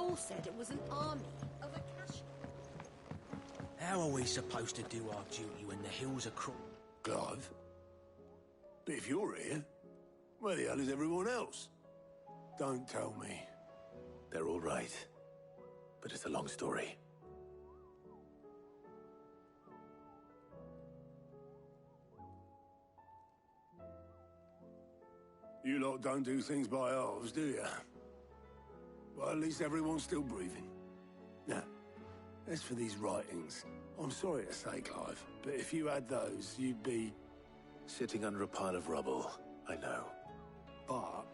all said it was an army of Akasha. How are we supposed to do our duty when the hills are Clive? But if you're here, where the hell is everyone else? Don't tell me. They're all right. But it's a long story. You lot don't do things by halves, do you? Well, at least everyone's still breathing. Now, as for these writings, I'm sorry to say, Clive, but if you had those, you'd be... Sitting under a pile of rubble, I know. But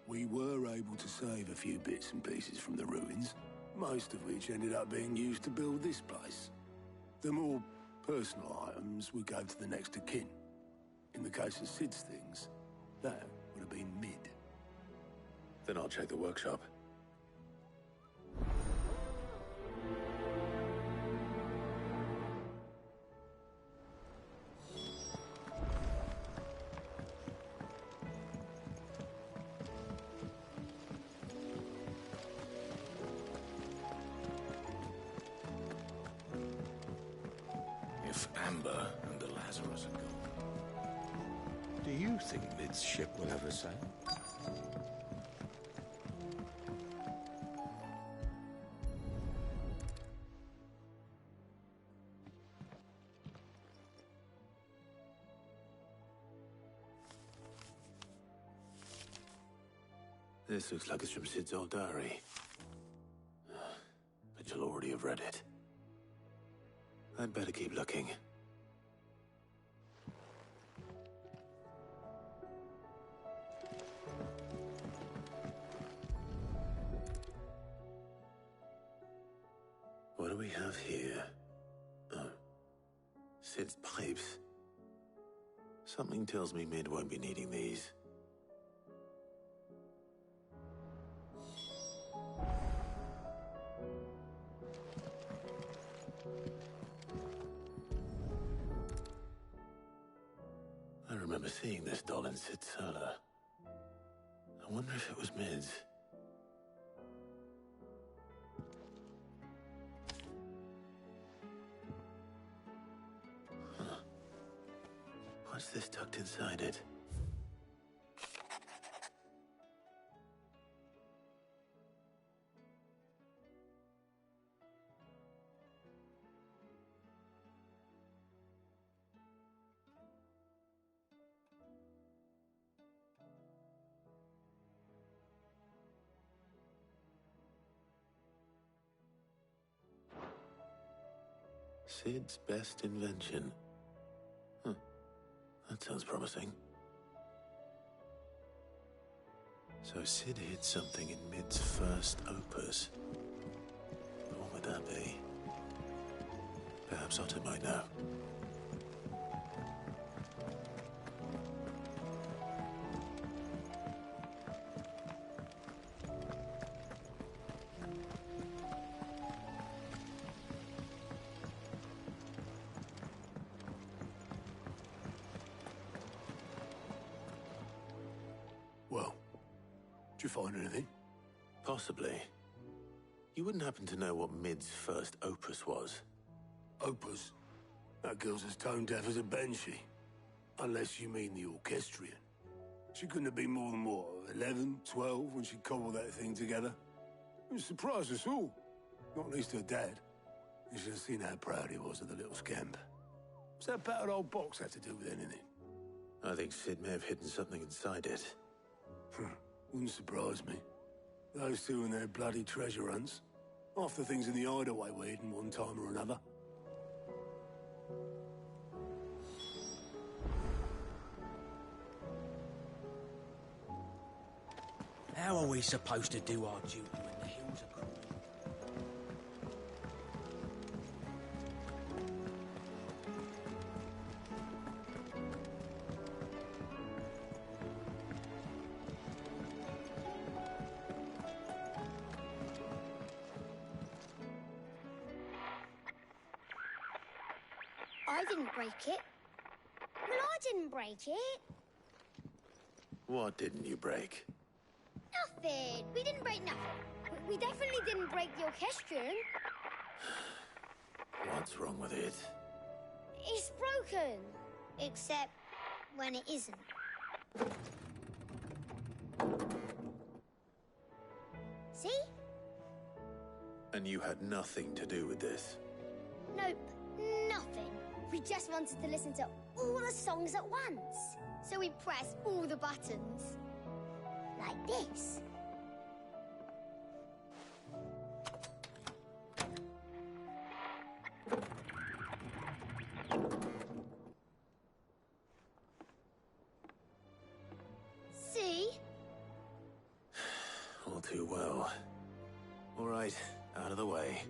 we were able to save a few bits and pieces from the ruins, most of which ended up being used to build this place. The more personal items we gave to the next of kin. In the case of Sid's things, that would have been mid. Then I'll check the workshop. If Amber and the Lazarus are gone, do you think Mid's ship will ever sail? This looks like it's from Sid's old diary. But you'll already have read it. I'd better keep looking. What do we have here? Oh. Sid's pipes. Something tells me Mid won't be needing these. I remember seeing this doll in Sid's cellar. I wonder if it was Mid's. Huh. What's this tucked inside it? Sid's best invention. Huh. That sounds promising. So Sid hid something in Mid's first opus. What would that be? Perhaps Otter might know. Well, did you find anything? Possibly. You wouldn't happen to know what Mid's first opus was? Opus? That girl's as tone deaf as a banshee. Unless you mean the orchestrion. She couldn't have been more than, what, 11, 12 when she cobbled that thing together? It surprised us all. Not least her dad. You should have seen how proud he was of the little scamp. What's that battered old box have to do with anything? I think Sid may have hidden something inside it. Wouldn't surprise me. Those two and their bloody treasure hunts. Half the things in the hideaway were hidden one time or another. How are we supposed to do our duty when the hills are cruel? I didn't break it. Well, I didn't break it. What didn't you break? Nothing. We didn't break nothing. We definitely didn't break the orchestrion. What's wrong with it? It's broken. Except when it isn't. See? And you had nothing to do with this? Nope, nothing. We just wanted to listen to all the songs at once. So we pressed all the buttons. Like this. See? All too well. All right, out of the way.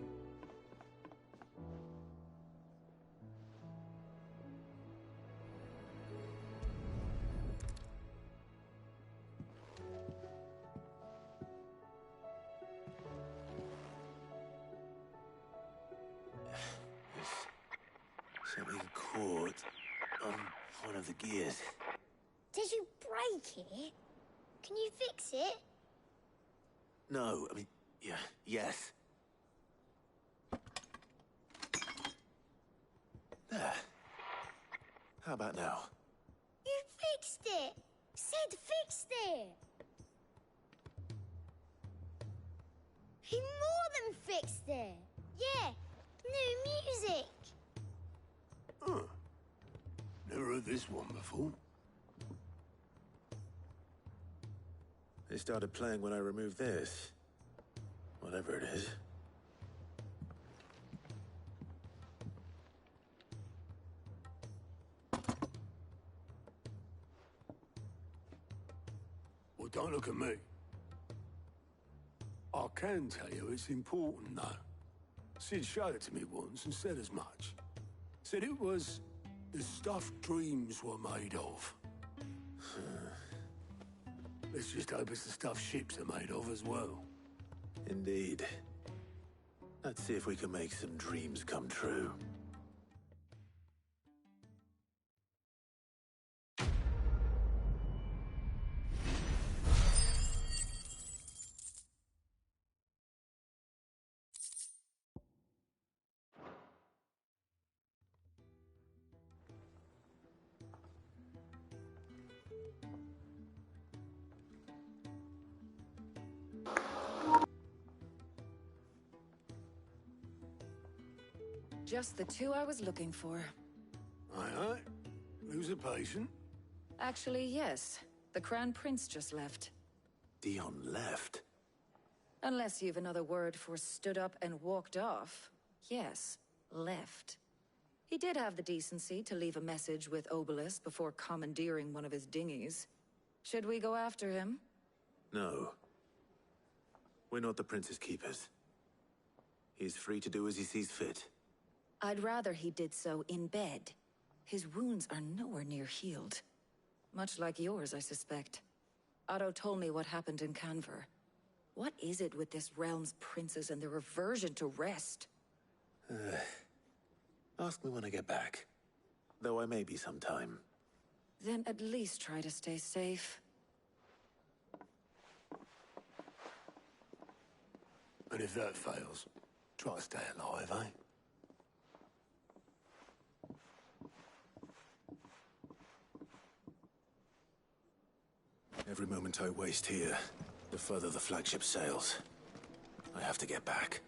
There's something caught on one of the gears. Did you break it? Can you fix it? No, I mean, yeah, yes. There. How about now? You fixed it! Sid fixed it! He more than fixed it! Yeah, new music! Huh. Never heard this one before. They started playing when I removed this. Whatever it is. Well, don't look at me. I can tell you it's important, though. Sid showed it to me once and said as much. Said it was the stuff dreams were made of. Let's just hope it's the stuff ships are made of as well. Indeed. Let's see if we can make some dreams come true. Just the two I was looking for. Aye, aye. Who's a patient? Actually, yes. The Crown Prince just left. Dion left. Unless you've another word for stood up and walked off. Yes, left. He did have the decency to leave a message with Obelisk before commandeering one of his dinghies. Should we go after him? No. We're not the Prince's keepers. He's free to do as he sees fit. I'd rather he did so in bed. His wounds are nowhere near healed. Much like yours, I suspect. Otto told me what happened in Canver. What is it with this realm's princes and their aversion to rest? Ask me when I get back. Though I may be sometime. Then at least try to stay safe. And if that fails, try to stay alive, eh? Every moment I waste here, the further the flagship sails. I have to get back.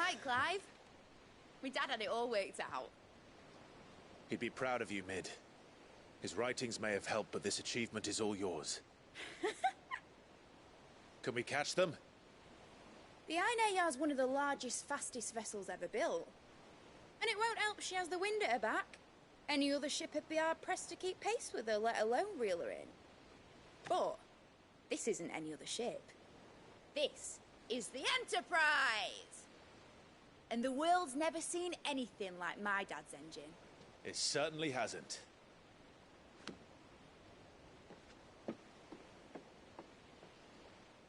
right, Clive. My dad had it all worked out. He'd be proud of you, Mid. His writings may have helped, but this achievement is all yours. Can we catch them? The Ainayar's one of the largest, fastest vessels ever built. And it won't help she has the wind at her back. Any other ship would be hard-pressed to keep pace with her, let alone reel her in. But this isn't any other ship. This is the Enterprise! And the world's never seen anything like my dad's engine. It certainly hasn't.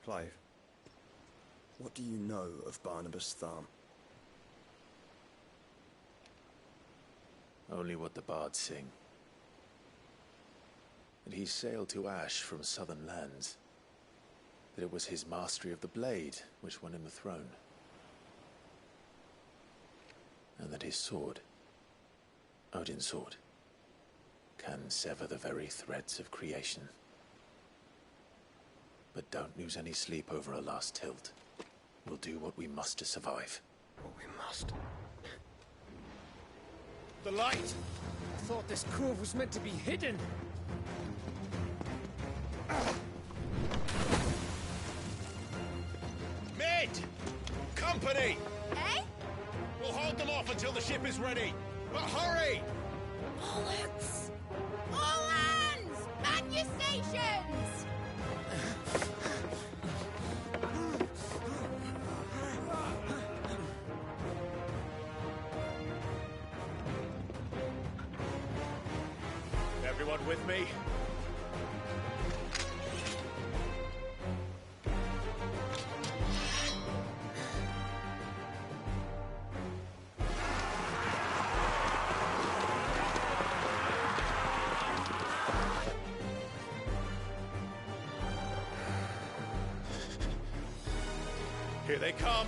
Clive, what do you know of Barnabas Tharm? Only what the bards sing. That he sailed to Ash from southern lands. That it was his mastery of the blade which won him the throne. And that his sword, Odin's sword, can sever the very threads of creation. But don't lose any sleep over a last tilt. We'll do what we must to survive. What we must. The light! I thought this cove was meant to be hidden. Mid! Company! Eh? We'll hold them off until the ship is ready. But hurry! Bollocks! All hands! Man your stations! Everyone with me? Here they come.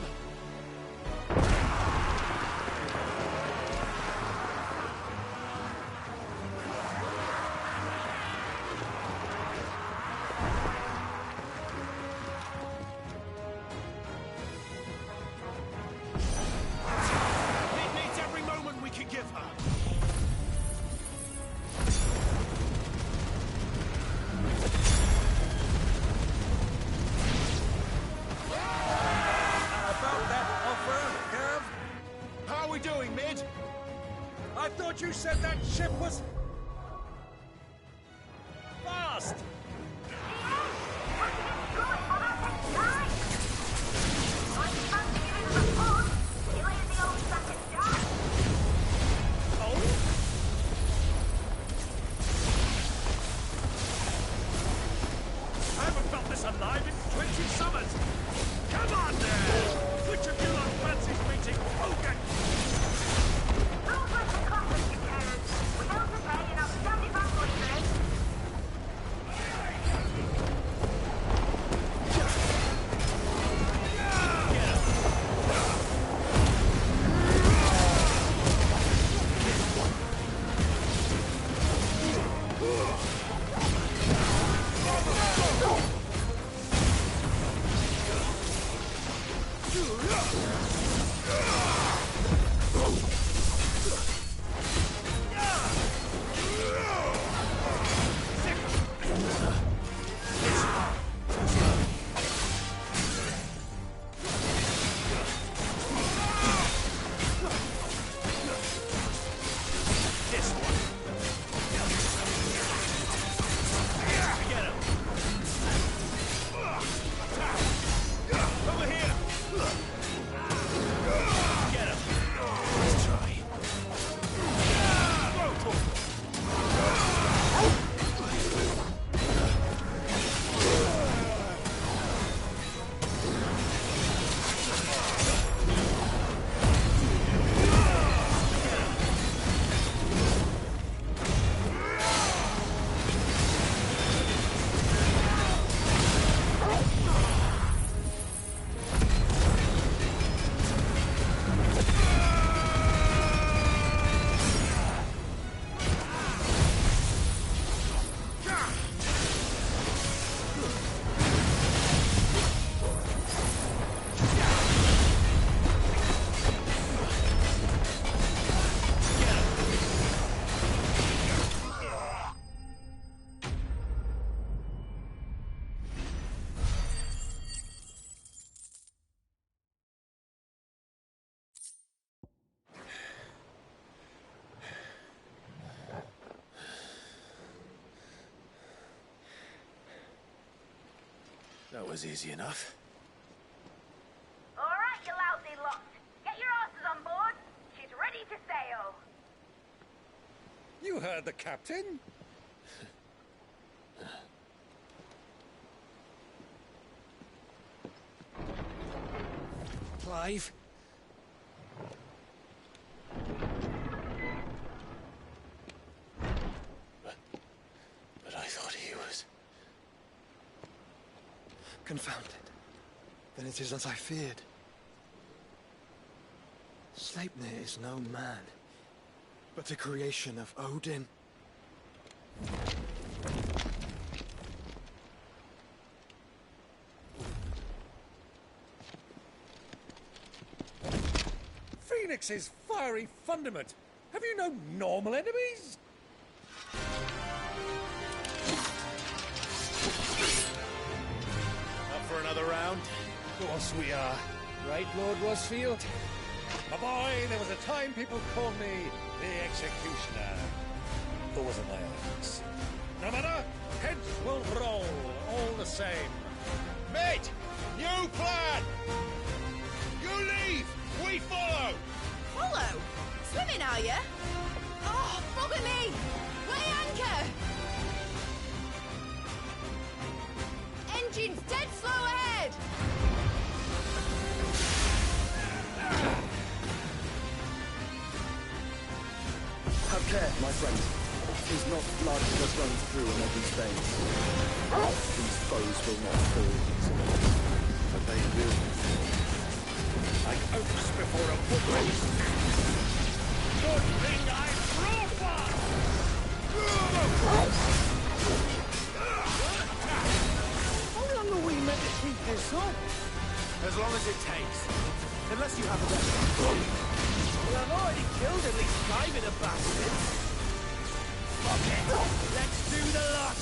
It needs every moment we can give her. About that offer, Kev? How are we doing, Mid? I thought you said that ship was... fast! I haven't felt this alive in 20 summers! Come on there! Which of you lot fancies meeting Odin? Over here! Get him! was easy enough. All right, you lousy lot. Get your asses on board. She's ready to sail. You heard the captain. Clive? But I thought he was... Confounded. Then it is as I feared. Sleipnir is no man, but a creation of Odin. Phoenix's fiery fundament. Have you no normal enemies? Up for another round? Of course we are. Right, Lord Rosfield? My boy, there was a time people called me the Executioner. Who wasn't my ex? No matter, heads will roll, all the same. Mate! New plan! You leave! We follow! Follow? Swimming, are you? Oh, bother me! Weigh anchor! Engine's dead slow ahead! Have care, my friend. Tis not blood that runs through Omega's veins. These foes will not fall easily. But they will. Like oaks before a foot race. Good thing I brought one! How long are we meant to keep this up? As long as it takes. Unless you have a better... Well, I've already killed at least 5 of the bastards. Fuck it! Let's do the lot!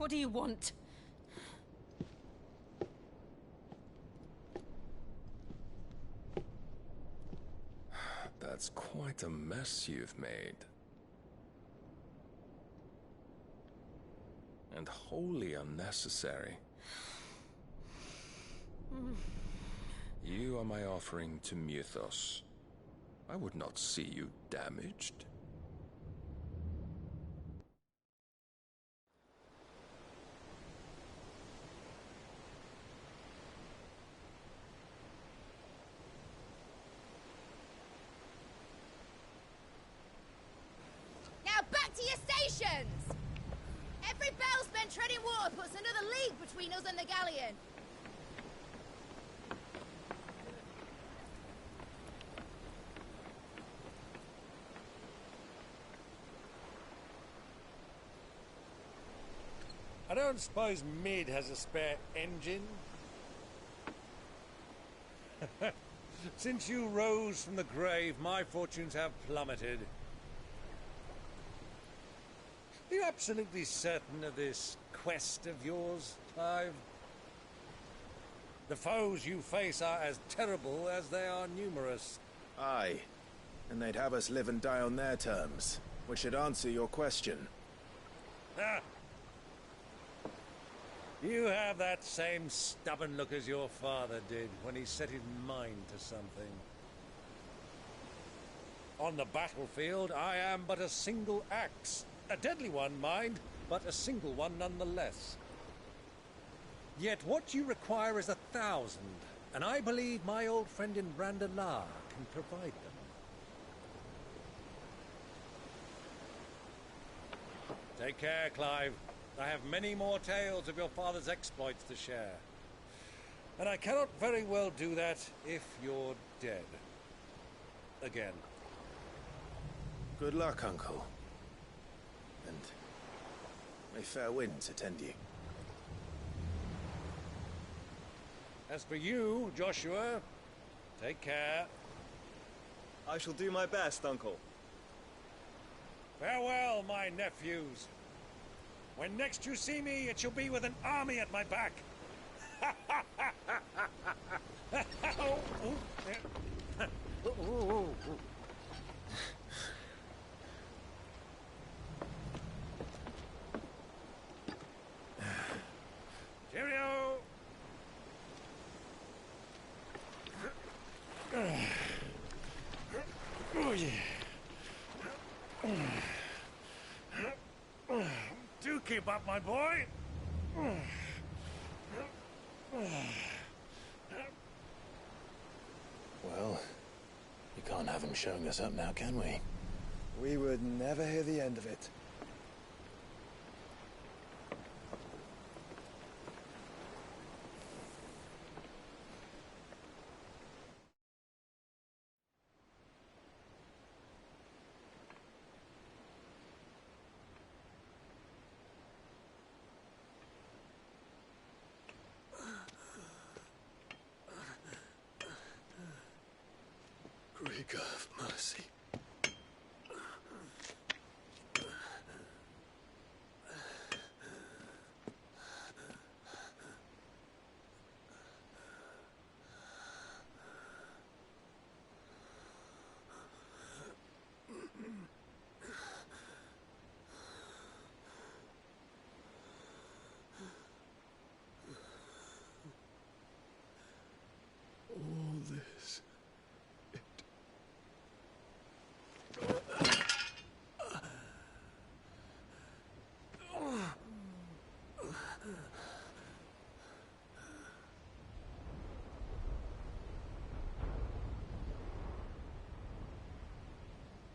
What do you want? That's quite a mess you've made. And wholly unnecessary. You are my offering to Mythos. I would not see you damaged. Now back to your stations! Every bellsman treading water puts another league between us and the galleon. I don't suppose Mid has a spare engine? Since you rose from the grave, my fortunes have plummeted. Are you absolutely certain of this quest of yours, Clive? The foes you face are as terrible as they are numerous. Aye. And they'd have us live and die on their terms, which should answer your question. Ah! You have that same stubborn look as your father did when he set his mind to something. On the battlefield, I am but a single axe. A deadly one, mind, but a single one nonetheless. Yet what you require is 1,000, and I believe my old friend in Brandalar can provide them. Take care, Clive. I have many more tales of your father's exploits to share. And I cannot very well do that if you're dead. Again. Good luck, Uncle. And may fair winds attend you. As for you, Joshua, take care. I shall do my best, Uncle. Farewell, my nephews. When next you see me, it shall be with an army at my back. Cheerio! Oh, yeah. Do keep up, my boy. Well, we can't have him showing us up now, can we? We would never hear the end of it. Krieger of mercy. All this.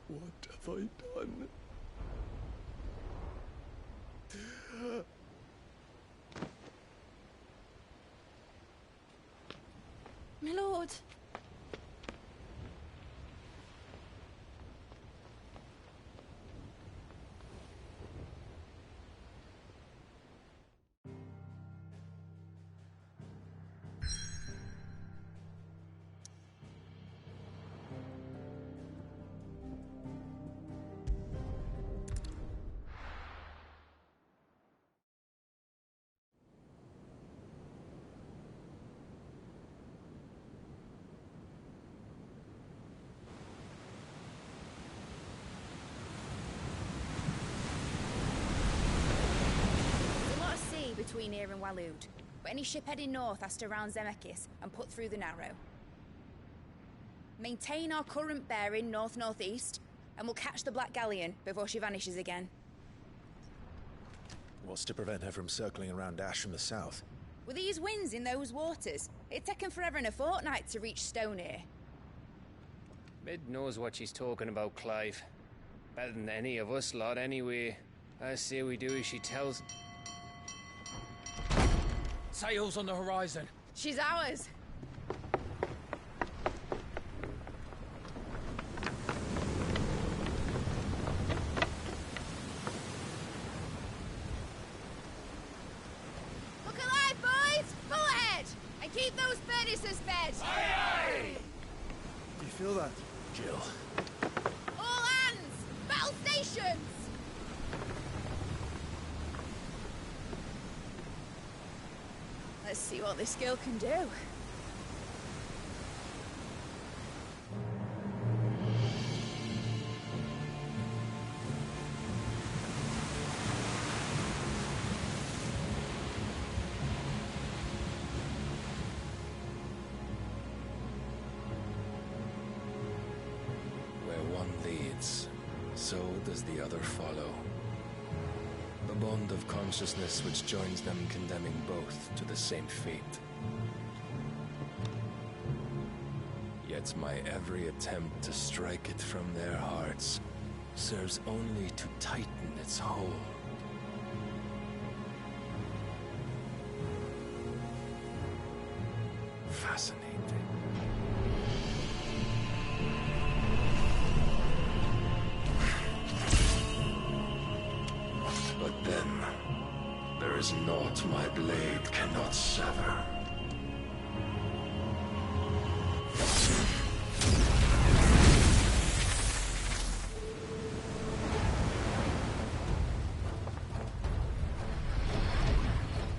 What have I done? My lord. between here and Waloed, but any ship heading north has to round Zemeckis and put through the Narrow. Maintain our current bearing north-northeast, and we'll catch the Black Galleon before she vanishes again. What's to prevent her from circling around Ash from the south? With these winds in those waters, it'd taken forever and a fortnight to reach Stonehere. Mid knows what she's talking about, Clive. Better than any of us lot, anyway. I say we do as she tells. Sails on the horizon. She's ours. Look alive, boys! Pull ahead! And keep those furnaces fed! Aye, aye! Do you feel that? Jill. All hands! Battle stations! Let's see what this girl can do. Where one leads, so does the other follow. The bond of consciousness which joins them condemning both to the same fate. Yet my every attempt to strike it from their hearts serves only to tighten its hold. Fascinating. But then, there is naught my blade cannot sever.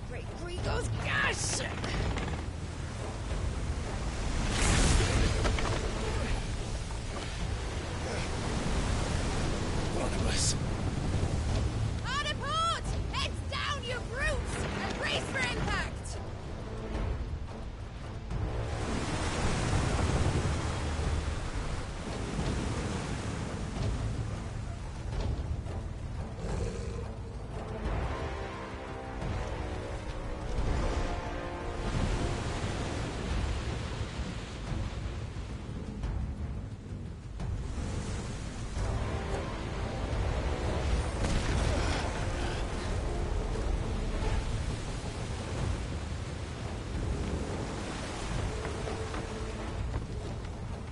Great Gregor's gosh! Barnabas. Hard port! Heads down, you brutes! And brace for impact!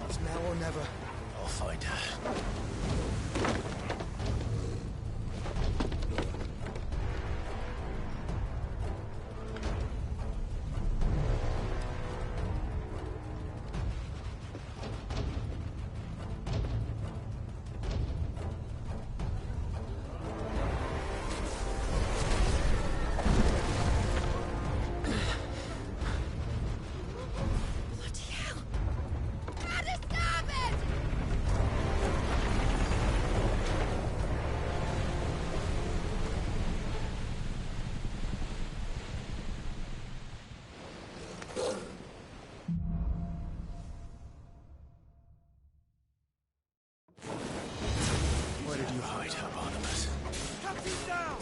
It's now or never. I'll find her. Bloody hell! At a starboard! Where did you hide her, Barnabas? Captain down!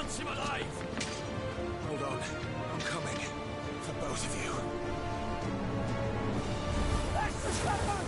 wants him alive! Hold on. I'm coming. For both of you. That's the shepherd!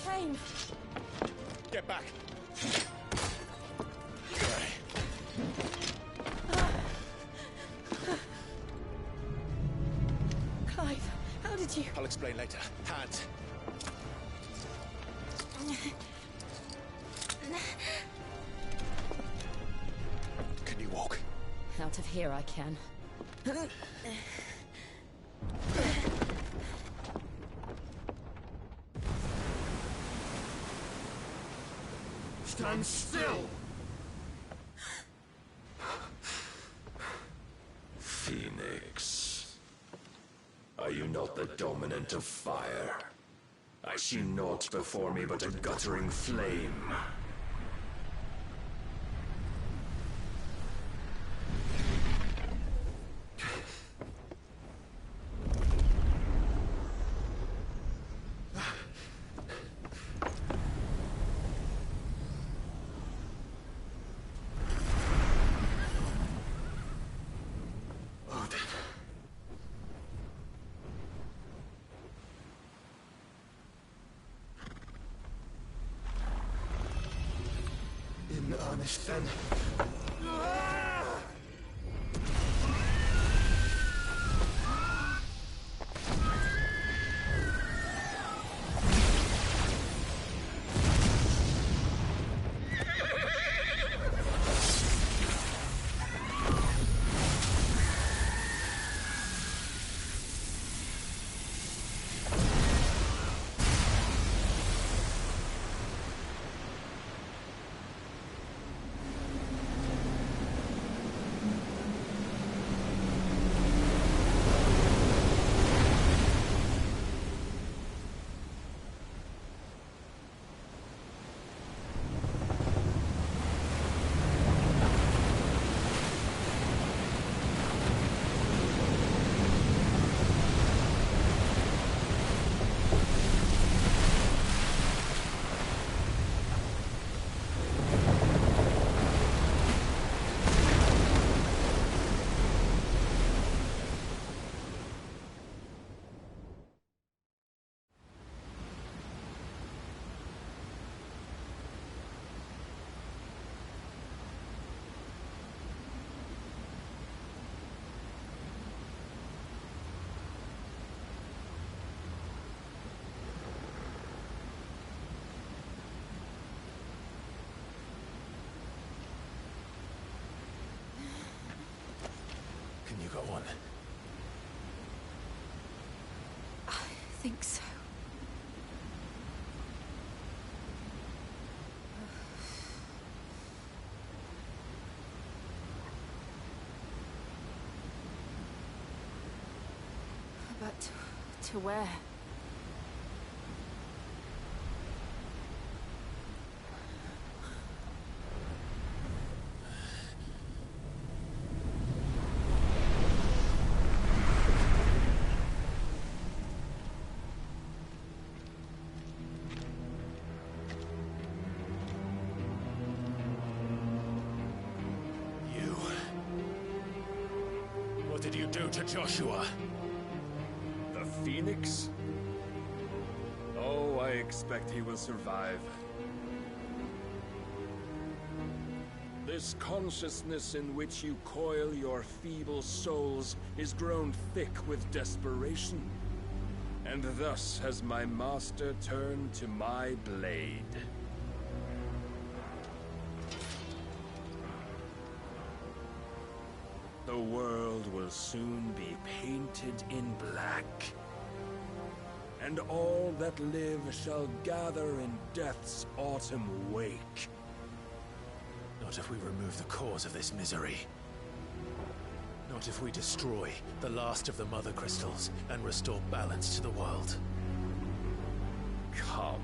came. Get back. Clive, how did you... I'll explain later. Hands. Can you walk? Out of here I can. Stand still! Phoenix. Are you not the dominant of fire? I I see naught before me but a guttering flame. In earnest, then. You got one? I think so. But to where? What did you do to Joshua? The Phoenix? Oh, I expect he will survive. This consciousness in which you coil your feeble souls is grown thick with desperation. And thus has my master turned to my blade. The world will soon be painted in black. And all that live shall gather in death's autumn wake. Not if we remove the cause of this misery. Not if we destroy the last of the Mother Crystals and restore balance to the world. Come.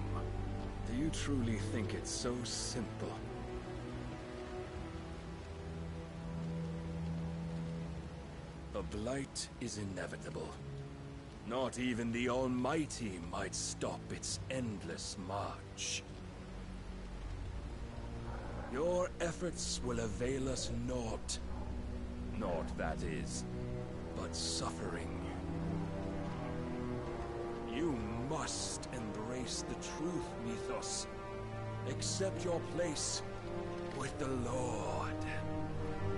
Do you truly think it's so simple? The Blight is inevitable. Not even the Almighty might stop its endless march. Your efforts will avail us naught. Naught, that is, but suffering. You must embrace the truth, Mythos. Accept your place with the Lord.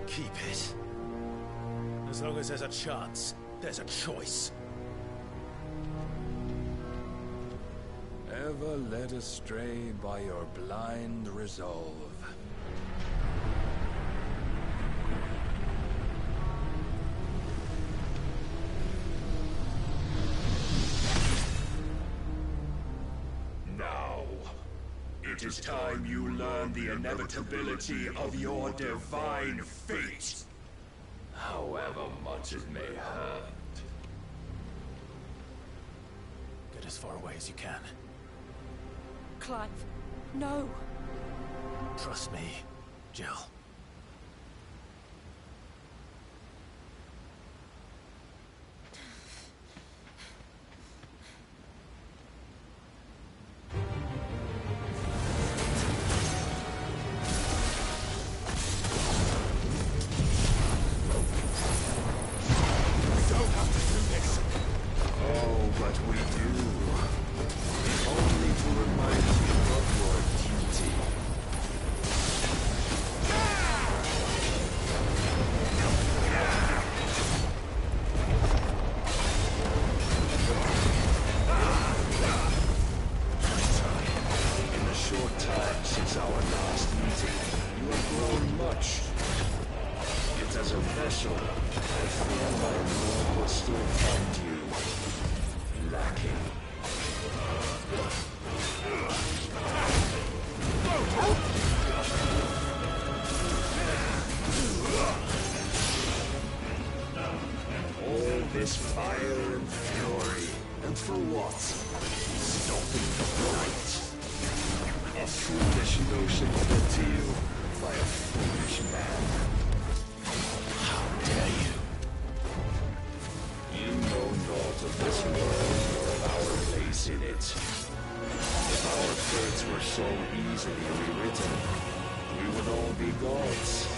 Keep it. As long as there's a chance, there's a choice. Ever led astray by your blind resolve. Now, it is time you learn the inevitability of your divine fate. However much it may hurt. Get as far away as you can. Clive. No. Trust me, Jill. This fire and fury, and for what? Stopping the light. A foolish notion fed to you by a foolish man. How dare you? You know naught of this world or of our place in it. If our fates were so easily rewritten, we would all be gods.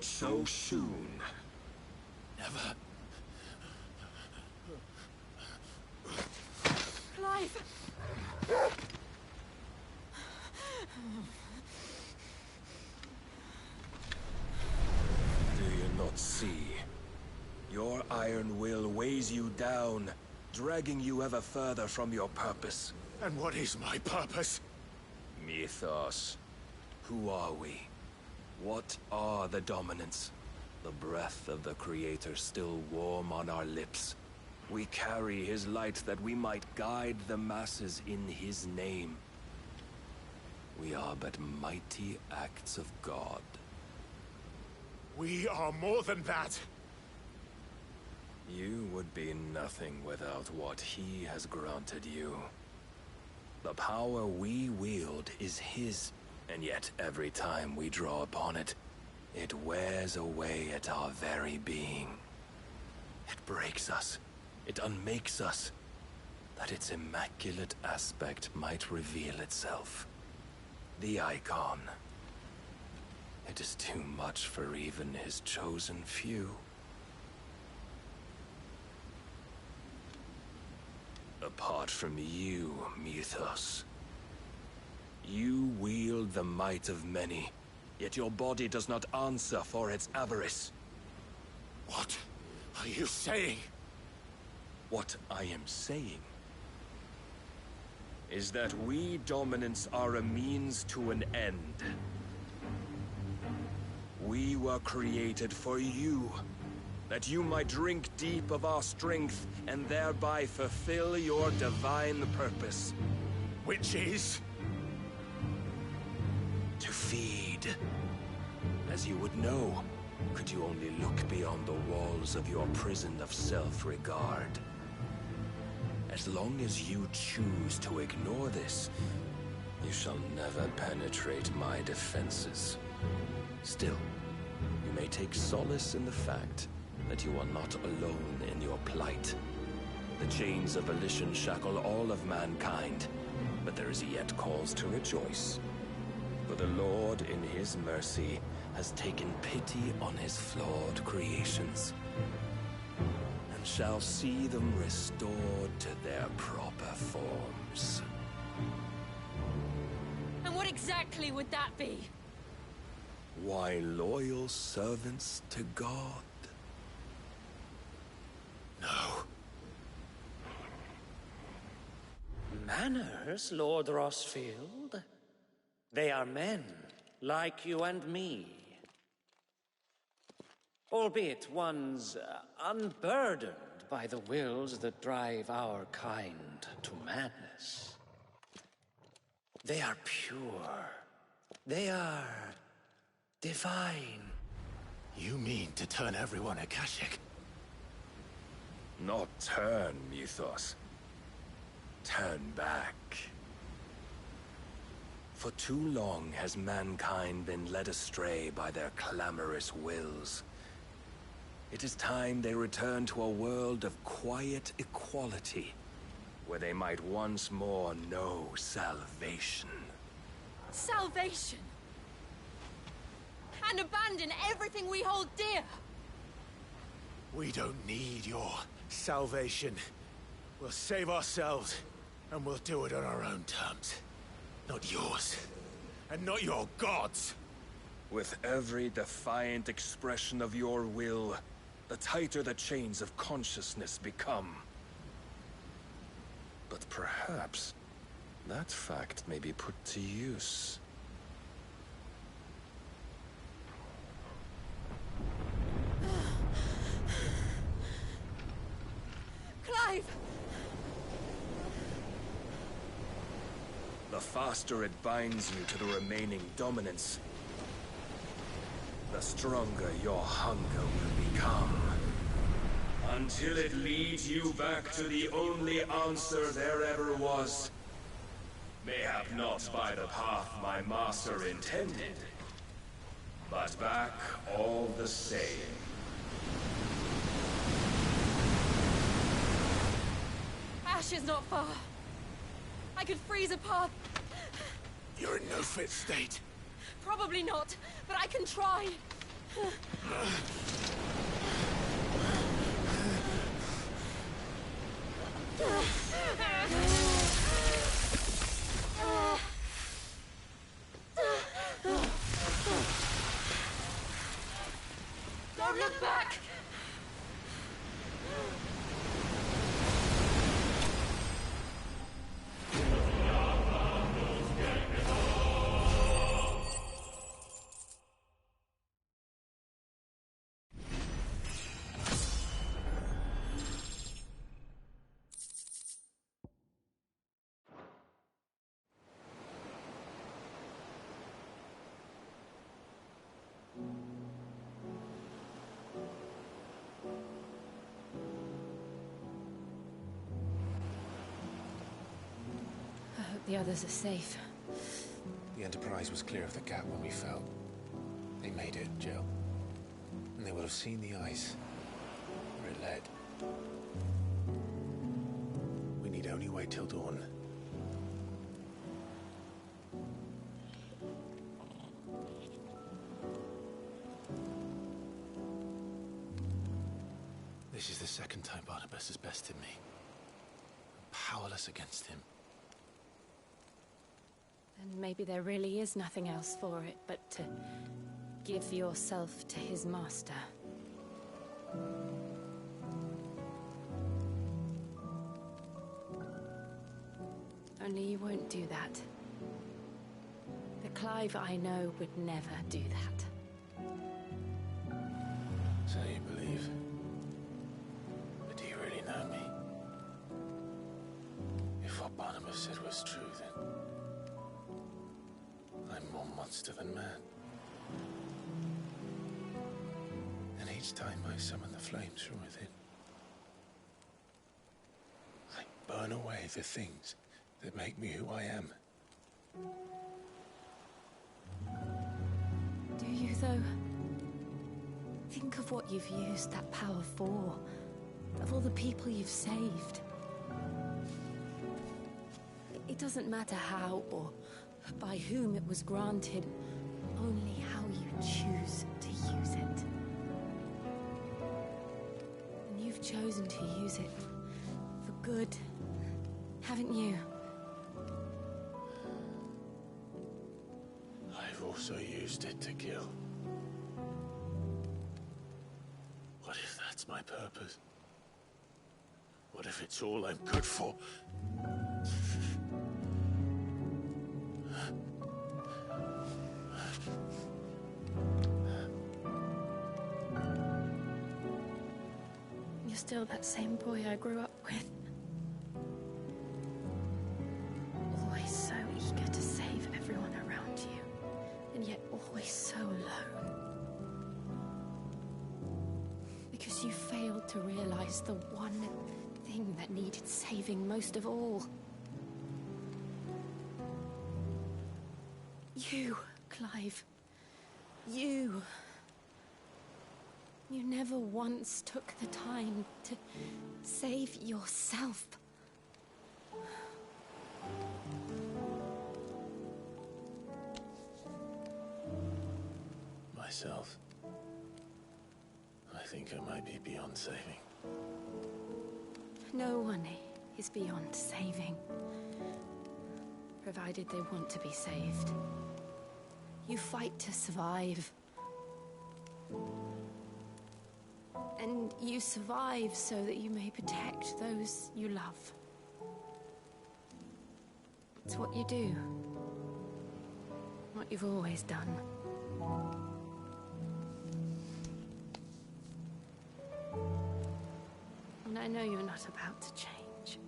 So soon. Never. Clive! Do you not see? Your iron will weighs you down, dragging you ever further from your purpose. And what is my purpose? Mythos. Who are we? What are the dominants? The breath of the Creator still warm on our lips. We carry his light that we might guide the masses in his name. We are but mighty acts of God. We are more than that. You would be nothing without what he has granted you. The power we wield is his. And yet, every time we draw upon it, it wears away at our very being. It breaks us. It unmakes us, that its immaculate aspect might reveal itself. The icon. It is too much for even his chosen few. Apart from you, Mythos, you wield the might of many, yet your body does not answer for its avarice. What are you saying? What I am saying is that we dominants are a means to an end. We were created for you, that you might drink deep of our strength and thereby fulfill your divine purpose. Which is? To feed. As you would know, could you only look beyond the walls of your prison of self-regard. As long as you choose to ignore this, you shall never penetrate my defenses. Still, you may take solace in the fact that you are not alone in your plight. The chains of volition shackle all of mankind, but there is yet cause to rejoice. For the Lord, in his mercy, has taken pity on his flawed creations, and shall see them restored to their proper forms. And what exactly would that be? Why, loyal servants to God. No. Manners, Lord Rossfield? They are men, like you and me. Albeit ones unburdened by the wills that drive our kind to madness. They are pure. They are divine. You mean to turn everyone Akashic? Not turn, Mythos. Turn back. For too long has mankind been led astray by their clamorous wills. It is time they return to a world of quiet equality, where they might once more know salvation. Salvation! And abandon everything we hold dear! We don't need your salvation. We'll save ourselves, and we'll do it on our own terms. Not yours, and not your gods! With every defiant expression of your will, the tighter the chains of consciousness become. But perhaps that fact may be put to use. Clive! The faster it binds you to the remaining dominance, the stronger your hunger will become. Until it leads you back to the only answer there ever was. Mayhap not by the path my master intended, but back all the same. Ash is not far. I could freeze a path. You're in no fit state. Probably not, but I can try. Don't look back! I hope the others are safe. The Enterprise was clear of the gap when we fell. They made it, Jill. And they will have seen the ice where it led. We need only wait till dawn. This is the second time Barnabas has bested me. I'm powerless against him. Then maybe there really is nothing else for it but to give yourself to his master. Only you won't do that. The Clive I know would never do that. So you believe? But do you really know me? If what Barnabas said was true, then I'm more monster than man. And each time I summon the flames from within, I burn away the things that make me who I am. Do you, though? Think of what you've used that power for. Of all the people you've saved. It doesn't matter how or by whom it was granted, only how you choose to use it. And you've chosen to use it for good, haven't you? I've also used it to kill. What if that's my purpose? What if it's all I'm good for? You're still that same boy I grew up with. Always so eager to save everyone around you, and yet always so alone. Because you failed to realize the one thing that needed saving most of all. You, Clive. You. You never once took the time to save yourself. Myself. I think I might be beyond saving. No one is beyond saving. Provided they want to be saved. You fight to survive. And you survive so that you may protect those you love. It's what you do. What you've always done. And I know you're not about to change.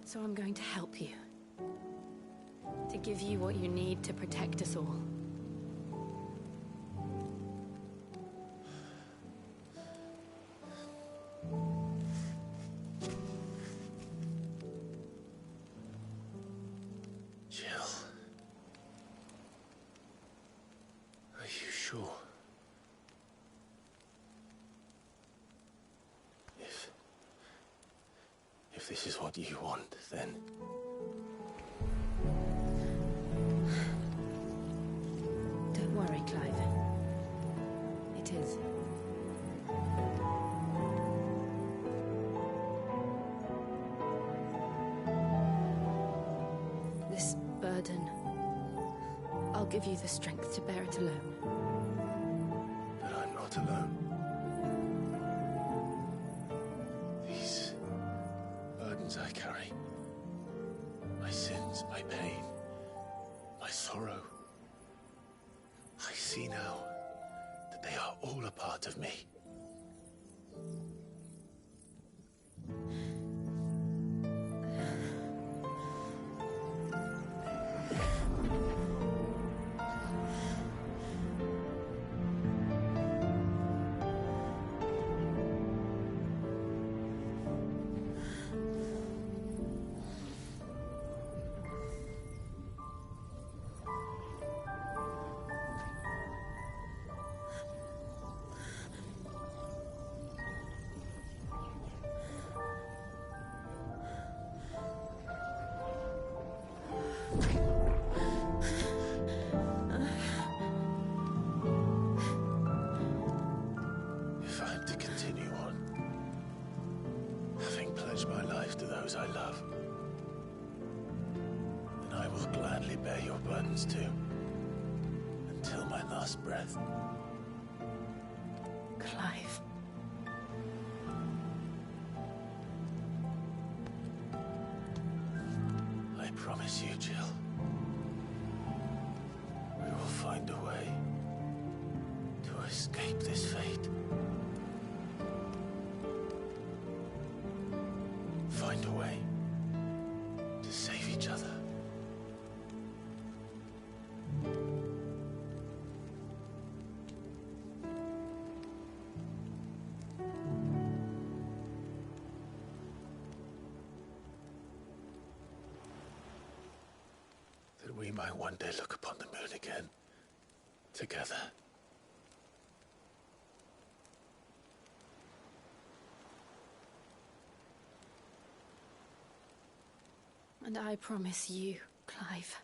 So I'm going to help you. To give you what you need to protect us all. If this is what you want, then... Don't worry, Clive. It is. This burden... I'll give you the strength to bear it alone. But I'm not alone. These burdens I carry, my sins, my pain, my sorrow, I see now that they are all a part of me. If I'm to continue on, having pledged my life to those I love, then I will gladly bear your burdens too, until my last breath. Clive. promise you, Jill, we will find a way to escape this fate. Find a way to save each other. That we might one day look upon the moon again, together. And I promise you, Clive,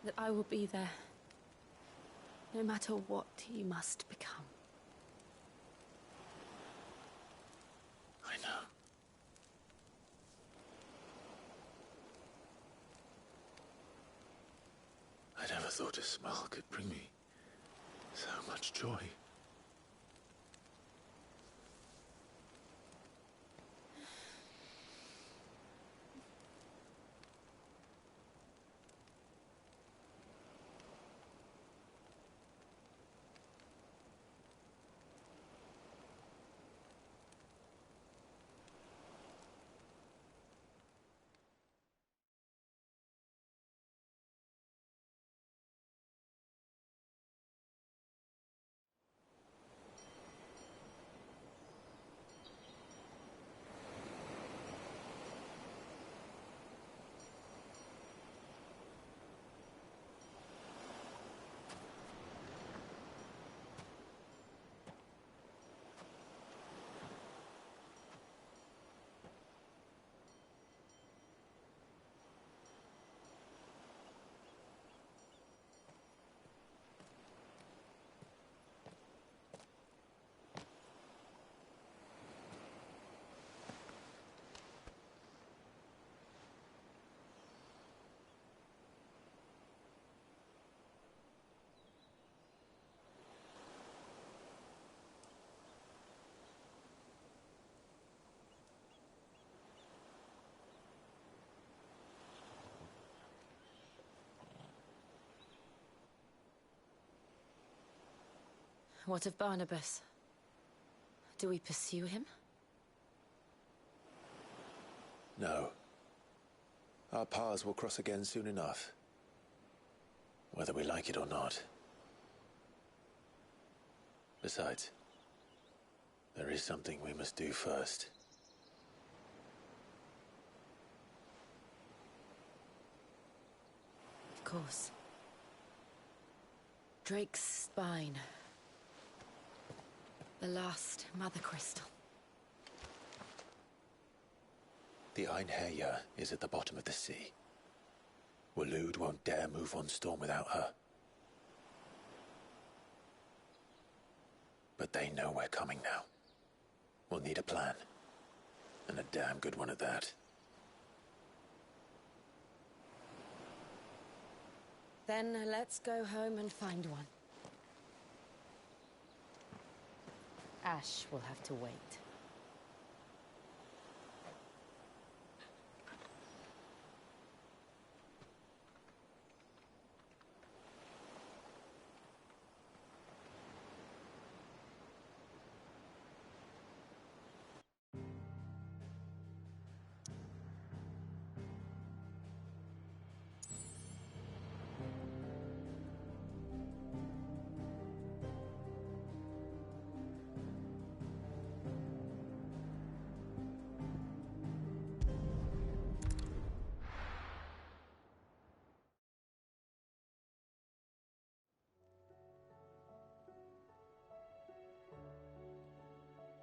that I will be there, no matter what you must become. I know. I never thought a smile could bring me so much joy. What of Barnabas? Do we pursue him? No. Our paths will cross again soon enough. Whether we like it or not. Besides, there is something we must do first. Of course. Drake's spine. The last Mother Crystal. The Einherjar is at the bottom of the sea. Waloed won't dare move on Storm without her. But they know we're coming now. We'll need a plan. And a damn good one at that. Then let's go home and find one. Ash will have to wait.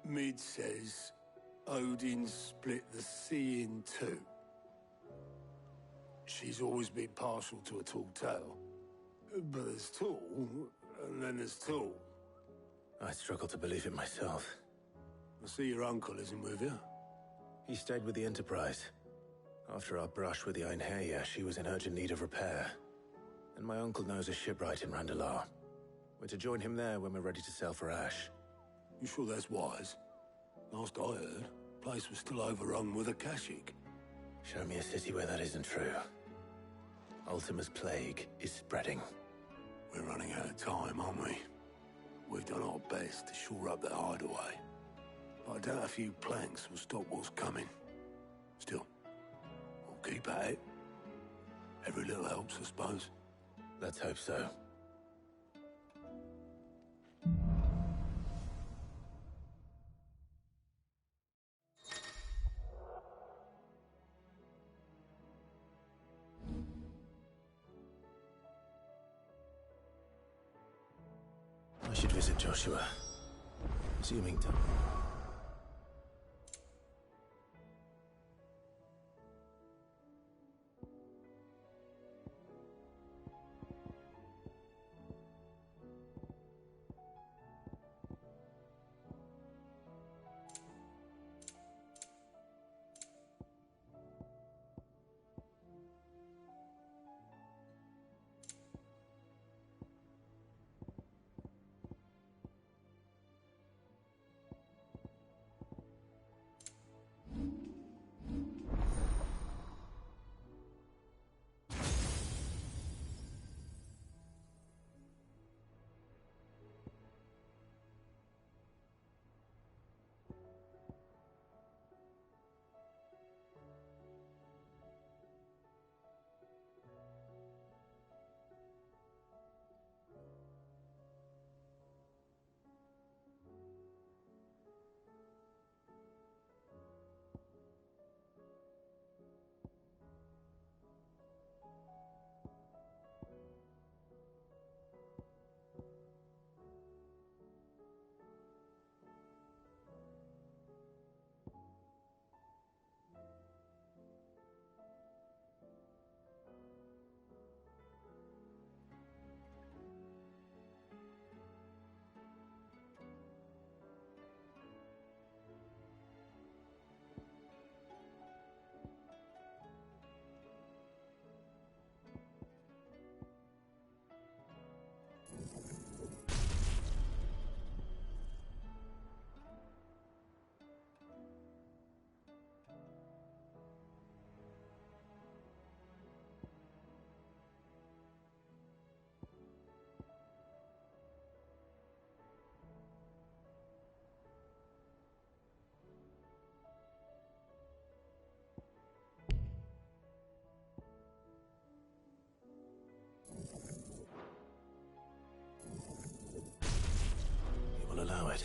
Mid says Odin split the sea in two. She's always been partial to a tall tale. But there's tall, and then there's tall. I struggle to believe it myself. I see your uncle isn't with you. He stayed with the Enterprise. After our brush with the Einherjar, she was in urgent need of repair. And my uncle knows a shipwright in Randalar. We're to join him there when we're ready to sail for Ash. You sure that's wise? Last I heard, the place was still overrun with Akashic. Show me a city where that isn't true. Ultima's plague is spreading. We're running out of time, aren't we? We've done our best to shore up the hideaway. But I doubt a few planks will stop what's coming. Still, we'll keep at it. Every little helps, I suppose. Let's hope so. I should visit Joshua. Assuming time. You will allow it.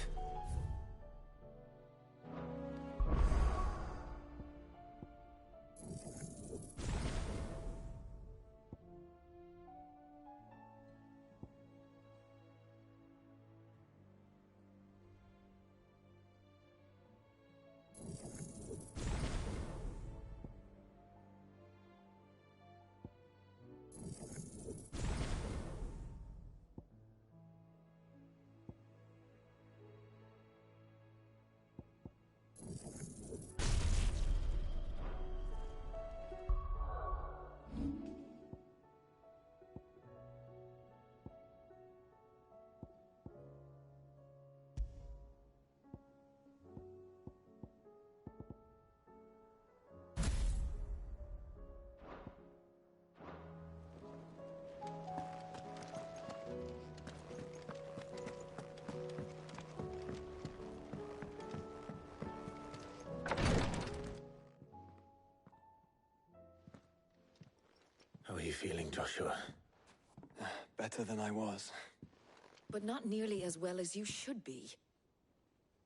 How are you feeling, Joshua? Better than I was. But not nearly as well as you should be.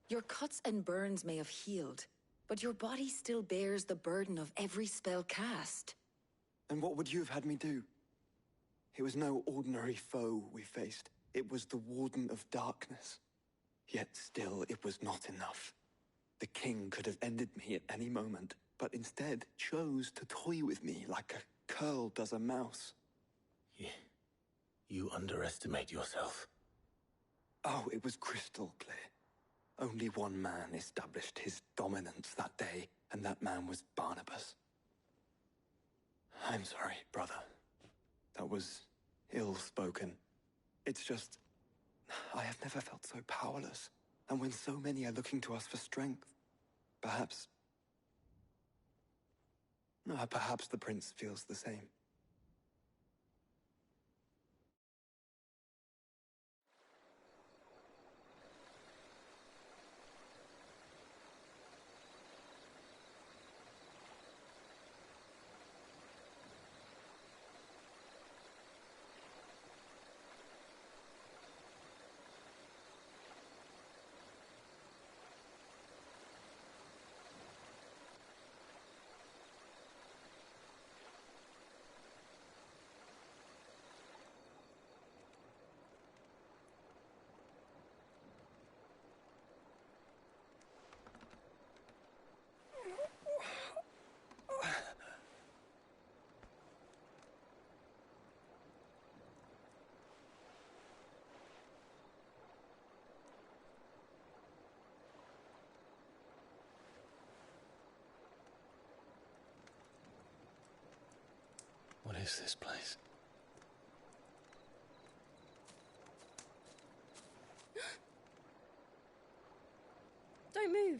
Your cuts and burns may have healed, but your body still bears the burden of every spell cast. And what would you have had me do? It was no ordinary foe we faced. It was the Warden of Darkness. Yet still, it was not enough. The king could have ended me at any moment, but instead chose to toy with me like a curl does a mouse. You underestimate yourself. Oh, it was crystal clear. Only one man established his dominance that day, and that man was Barnabas. I'm sorry, brother. That was ill-spoken. It's just, I have never felt so powerless. And when so many are looking to us for strength, perhaps Perhaps the prince feels the same. What is this place? Don't move.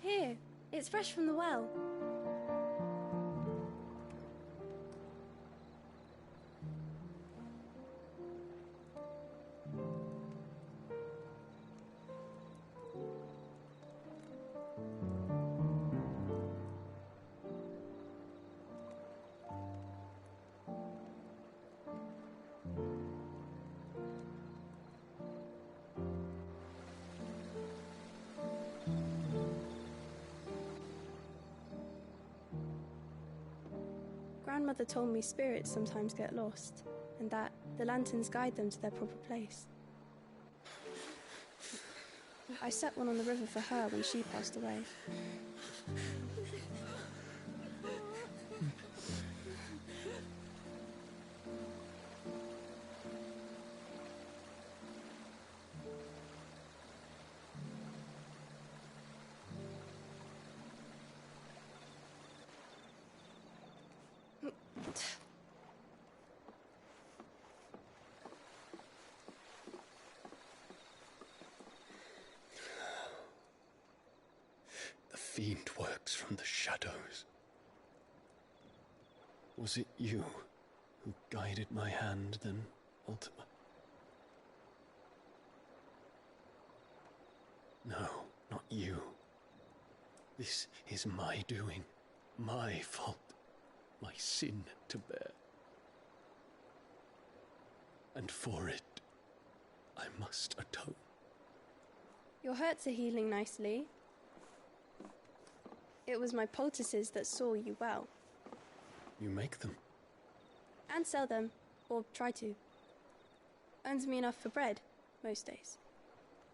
Here, it's fresh from the well. Grandmother told me spirits sometimes get lost, and that the lanterns guide them to their proper place. I set one on the river for her when she passed away. The fiend works from the shadows. Was it you who guided my hand, then, Ultima? No, not you. This is my doing, my fault, my sin to bear. And for it, I must atone. Your hurts are healing nicely. It was my poultices that saw you well. You make them? And sell them, or try to. Earns me enough for bread, most days.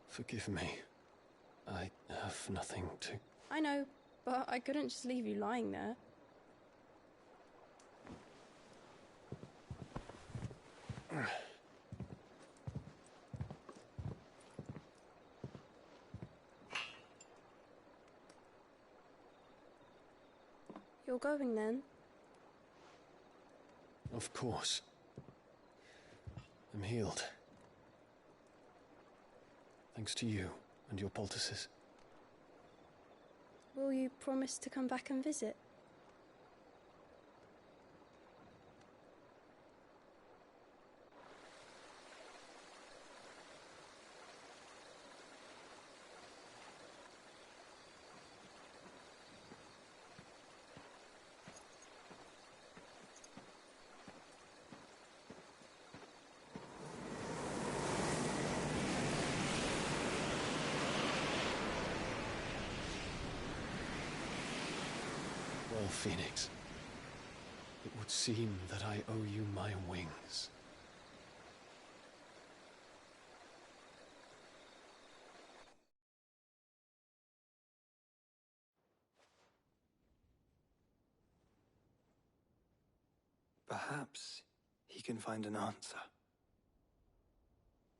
Forgive me. I have nothing to... I know, but I couldn't just leave you lying there. You're going then? Of course. I'm healed. Thanks to you and your poultices. Will you promise to come back and visit? Well, Phoenix, it would seem that I owe you my wings. Perhaps he can find an answer.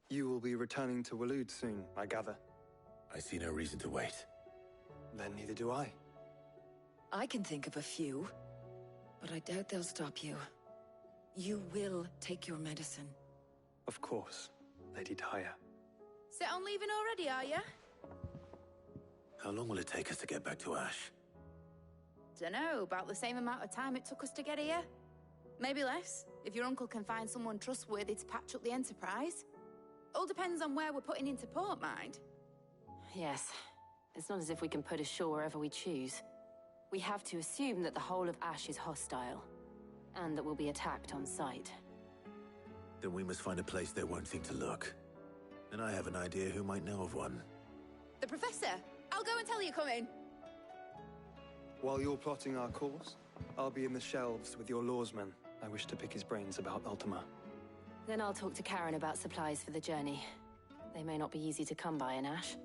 You will be returning to Waloed soon, I gather. I see no reason to wait. Then neither do I. I can think of a few, but I doubt they'll stop you. You will take your medicine. Of course, Lady Daya. Set on leaving already, are ya? How long will it take us to get back to Ash? Dunno, about the same amount of time it took us to get here. Maybe less, if your uncle can find someone trustworthy to patch up the Enterprise. All depends on where we're putting into port, mind. Yes. It's not as if we can put ashore wherever we choose. We have to assume that the whole of Ash is hostile, and that we'll be attacked on sight. Then we must find a place they won't think to look. And I have an idea who might know of one. The Professor! I'll go and tell you coming! While you're plotting our course, I'll be in the shelves with your lawsman. I wish to pick his brains about Ultima. Then I'll talk to Karen about supplies for the journey. They may not be easy to come by in Ash.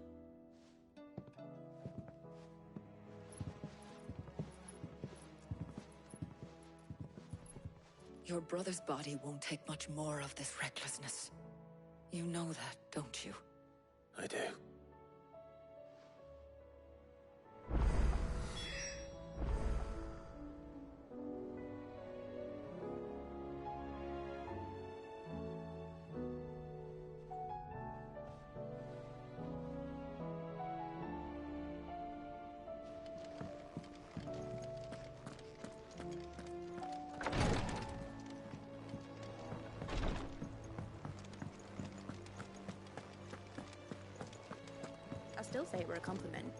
Your brother's body won't take much more of this recklessness. You know that, don't you? I do. I'll still say it were a compliment.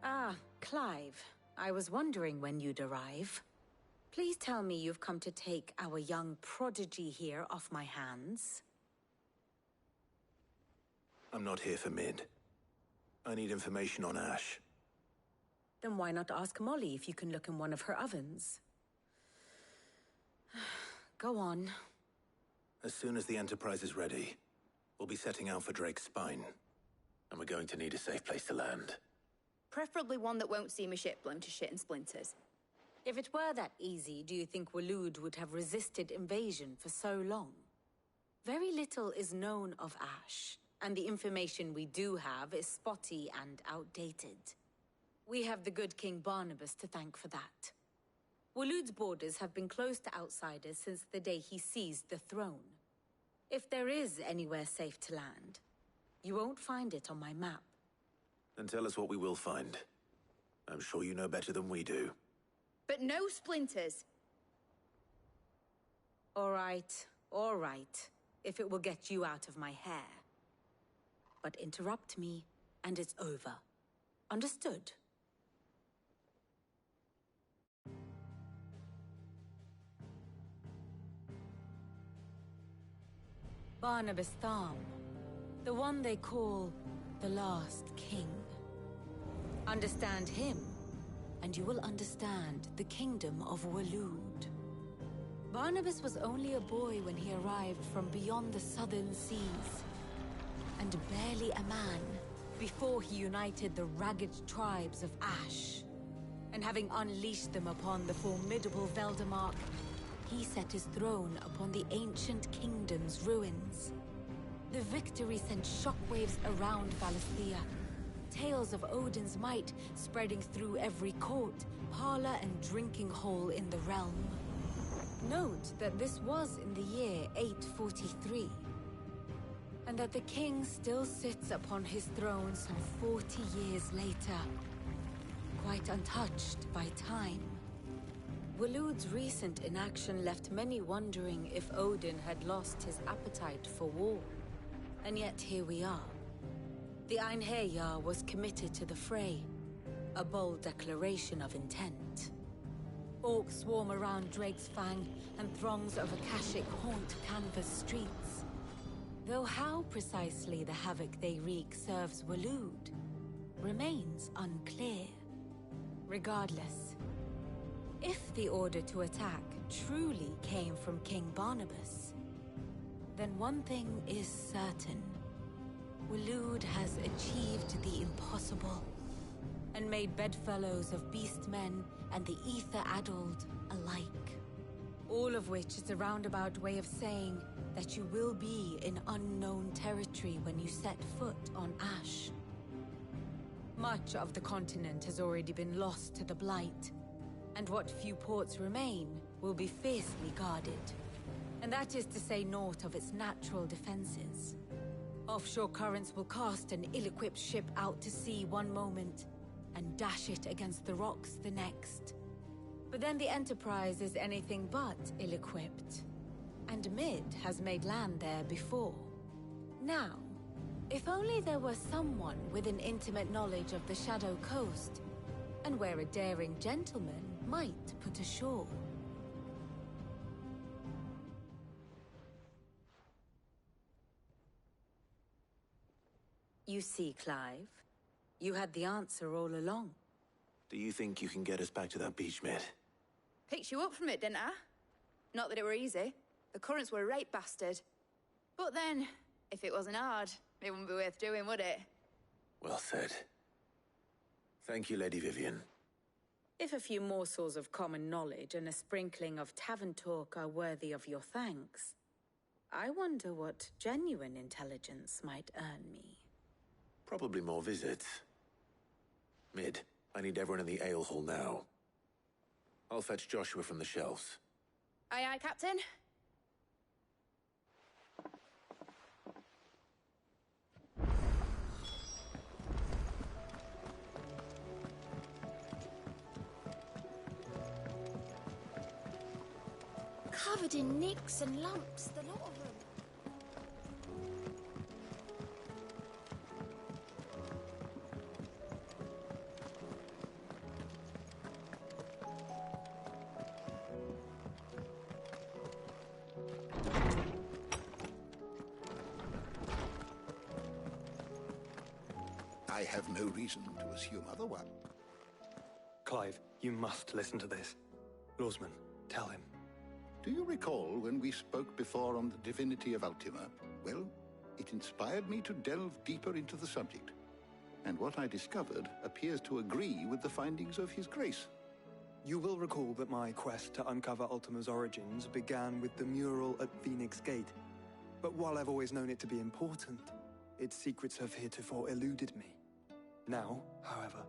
Ah, Clive. I was wondering when you'd arrive. Please tell me you've come to take our young prodigy here off my hands. I'm not here for Mid. I need information on Ash. Then why not ask Molly if you can look in one of her ovens? Go on. As soon as the Enterprise is ready, we'll be setting out for Drake's Spine. And we're going to need a safe place to land. Preferably one that won't see my ship blown to shit and splinters. If it were that easy, do you think Waloed would have resisted invasion for so long? Very little is known of Ash, and the information we do have is spotty and outdated. We have the good King Barnabas to thank for that. Waloed's borders have been closed to outsiders since the day he seized the throne. If there is anywhere safe to land, you won't find it on my map. Then tell us what we will find. I'm sure you know better than we do. But no splinters! All right, if it will get you out of my hair. But interrupt me, and it's over. Understood? Barnabas Tharm. The one they call the Last King. Understand him, and you will understand the kingdom of Waloed. Barnabas was only a boy when he arrived from beyond the southern seas, and barely a man before he united the ragged tribes of Ash. And having unleashed them upon the formidable Veldamark, he set his throne upon the ancient kingdom's ruins. The victory sent shockwaves around Valisthea. Tales of Odin's might spreading through every court, parlor, and drinking hole in the realm. Note that this was in the year 843, and that the king still sits upon his throne some 40 years later, quite untouched by time. Waloed's recent inaction left many wondering if Odin had lost his appetite for war. And yet here we are. The Einherjar was committed to the fray, a bold declaration of intent. Orcs swarm around Drake's Fang, and throngs of Akashic haunt Canva's streets. Though how precisely the havoc they wreak serves Waloed remains unclear. Regardless, if the order to attack truly came from King Barnabas, then one thing is certain. Waloed has achieved the impossible, and made bedfellows of beastmen and the ether-addled alike. All of which is a roundabout way of saying that you will be in unknown territory when you set foot on Ash. Much of the continent has already been lost to the Blight, and what few ports remain will be fiercely guarded. And that is to say naught of its natural defenses. Offshore currents will cast an ill-equipped ship out to sea one moment, and dash it against the rocks the next. But then the Enterprise is anything but ill-equipped. And Mid has made land there before. Now, if only there were someone with an intimate knowledge of the Shadow Coast, and where a daring gentleman might put ashore. You see, Clive, you had the answer all along. Do you think you can get us back to that beach, Mid? Picked you up from it, didn't I? Not that it were easy. The currents were a right bastard. But then, if it wasn't hard, it wouldn't be worth doing, would it? Well said. Thank you, Lady Vivian. If a few morsels of common knowledge and a sprinkling of tavern talk are worthy of your thanks, I wonder what genuine intelligence might earn me. Probably more visits. Mid, I need everyone in the ale hall now. I'll fetch Joshua from the shelves. Aye, aye, Captain. Covered in nicks and lumps, the lot of them. I have no reason to assume otherwise. Clive, you must listen to this. Lawsman, tell him. Do you recall when we spoke before on the divinity of Ultima? Well, it inspired me to delve deeper into the subject. And what I discovered appears to agree with the findings of His Grace. You will recall that my quest to uncover Ultima's origins began with the mural at Phoenix Gate. But while I've always known it to be important, its secrets have heretofore eluded me. Now, however,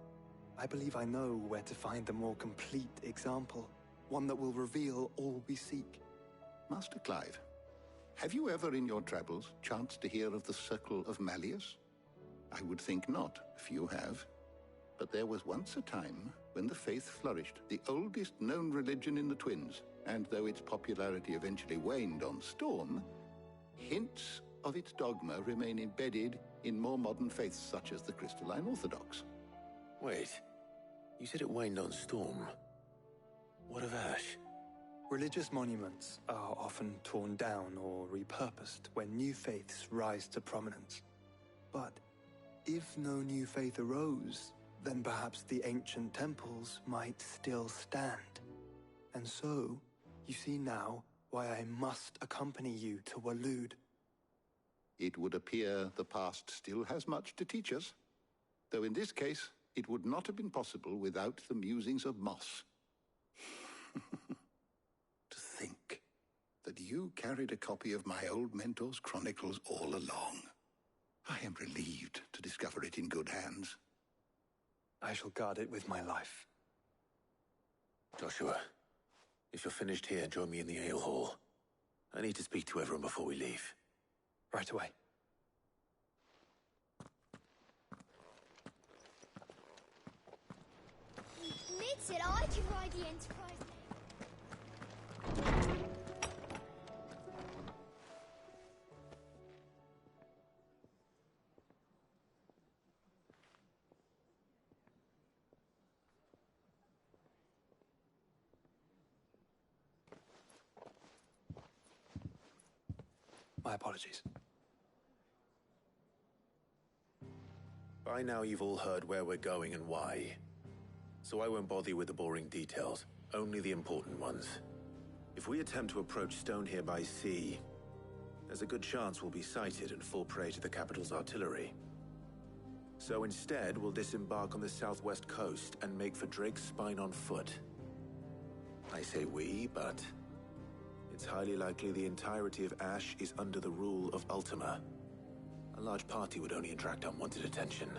I believe I know where to find the more complete example. One that will reveal all we seek. Master Clive, have you ever in your travels chanced to hear of the Circle of Malleus? I would think not, if you have. But there was once a time when the faith flourished, the oldest known religion in the Twins, and though its popularity eventually waned on Storm, hints of its dogma remain embedded in more modern faiths such as the Crystalline Orthodox. Wait, you said it waned on Storm. What of Ash? Religious monuments are often torn down or repurposed when new faiths rise to prominence. But if no new faith arose, then perhaps the ancient temples might still stand. And so, you see now why I must accompany you to Waloed. It would appear the past still has much to teach us, though in this case, it would not have been possible without the musings of Moss. To think that you carried a copy of my old mentor's chronicles all along. I am relieved to discover it in good hands. I shall guard it with my life. Joshua, if you're finished here, join me in the ale hall. I need to speak to everyone before we leave. Right away. Mid said I could ride the Enterprise. My apologies. By now you've all heard where we're going and why. So I won't bother you with the boring details, only the important ones. If we attempt to approach Stone here by sea, there's a good chance we'll be sighted and fall prey to the capital's artillery. So instead, we'll disembark on the southwest coast and make for Drake's Spine on foot. I say we, but It's highly likely the entirety of Ash is under the rule of Ultima. A large party would only attract unwanted attention,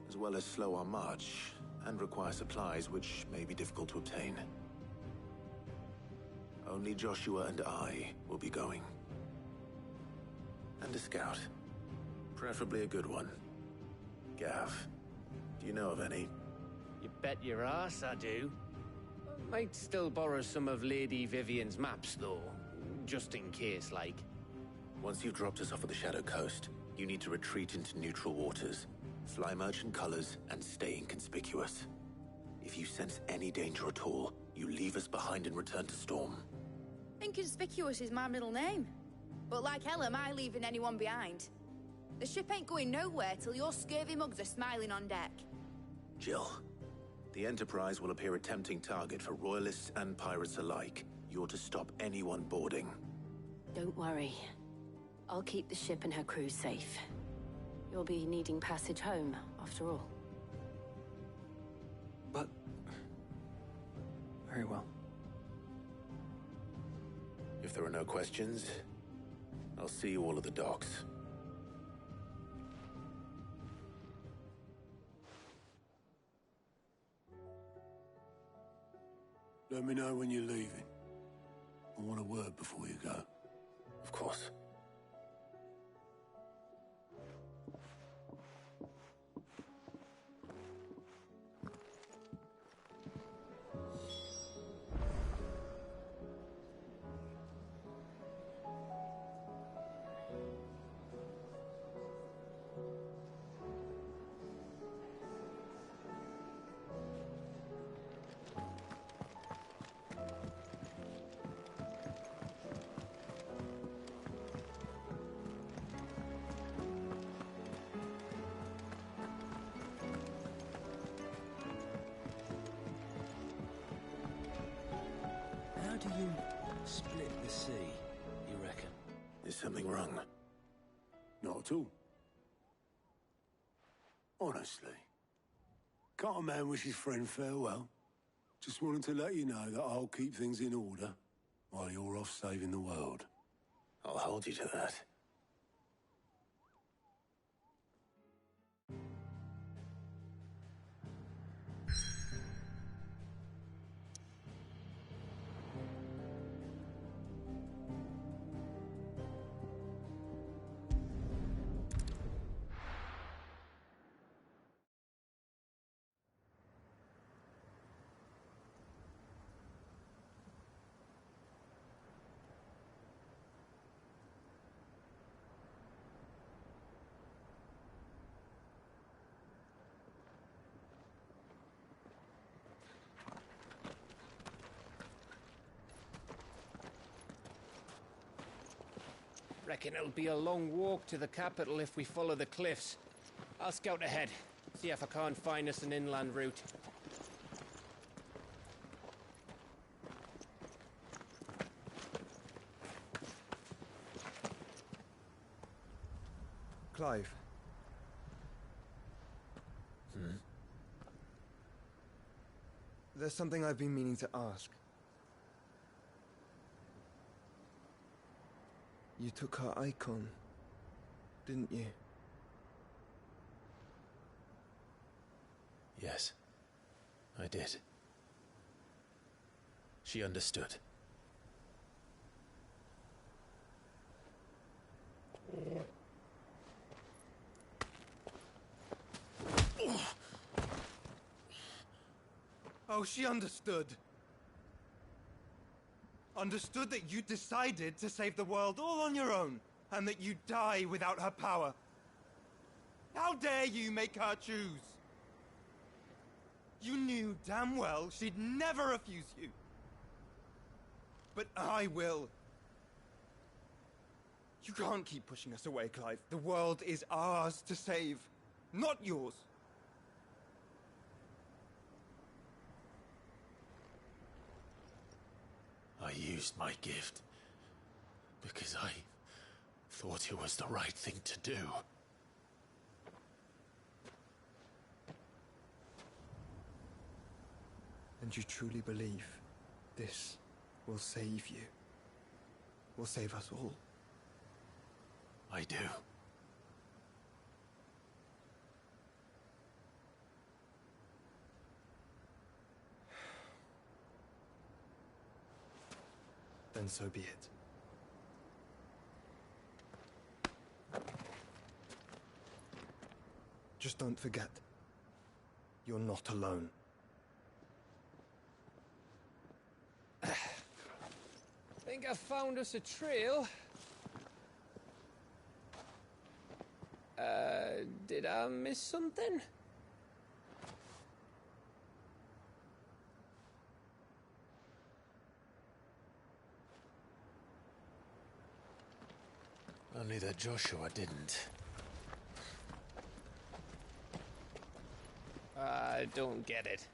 as well as slow our march and require supplies which may be difficult to obtain. Only Joshua and I will be going. And a scout. Preferably a good one. Gav, do you know of any? You bet your ass I do. Might still borrow some of Lady Vivian's maps, though. Just in case, like. Once you've dropped us off at the Shadow Coast, you need to retreat into neutral waters, fly merchant colors, and stay inconspicuous. If you sense any danger at all, you leave us behind and return to Storm. Inconspicuous is my middle name. But like hell am I leaving anyone behind. The ship ain't going nowhere till your scurvy mugs are smiling on deck. Jill, the Enterprise will appear a tempting target for royalists and pirates alike. You're to stop anyone boarding. Don't worry. I'll keep the ship and her crew safe. You'll be needing passage home, after all. But... very well. If there are no questions, I'll see you all at the docks. Let me know when you're leaving. I want a word before you go. Of course. How do you split the sea, you reckon? Is something wrong? Not at all. Honestly. Can't a man wish his friend farewell? Just wanted to let you know that I'll keep things in order while you're off saving the world. I'll hold you to that. Reckon it'll be a long walk to the capital if we follow the cliffs. I'll scout ahead, see if I can't find us an inland route. Clive. There's something I've been meaning to ask. You took her icon, didn't you? Yes, I did. She understood. Oh, she understood. Understood that you decided to save the world all on your own, and that you'd die without her power. How dare you make her choose? You knew damn well she'd never refuse you. But I will. You can't keep pushing us away, Clive. The world is ours to save, not yours. I used my gift because I thought it was the right thing to do. And you truly believe this will save you? will save us all. I do. Then so be it. Just don't forget, you're not alone. Think I found us a trail. Did I miss something? Only that Joshua didn't. I don't get it.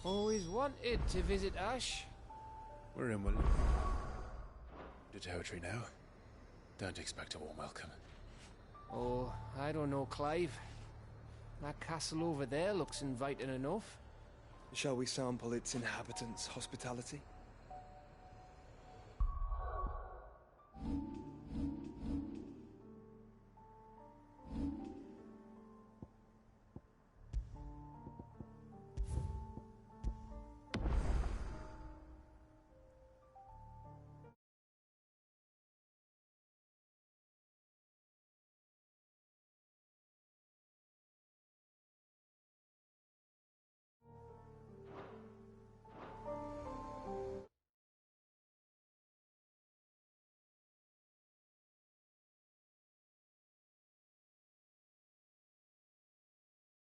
Always wanted to visit Ash. We're in the territory now. Don't expect a warm welcome. Oh, I don't know, Clive. That castle over there looks inviting enough. Shall we sample its inhabitants' hospitality?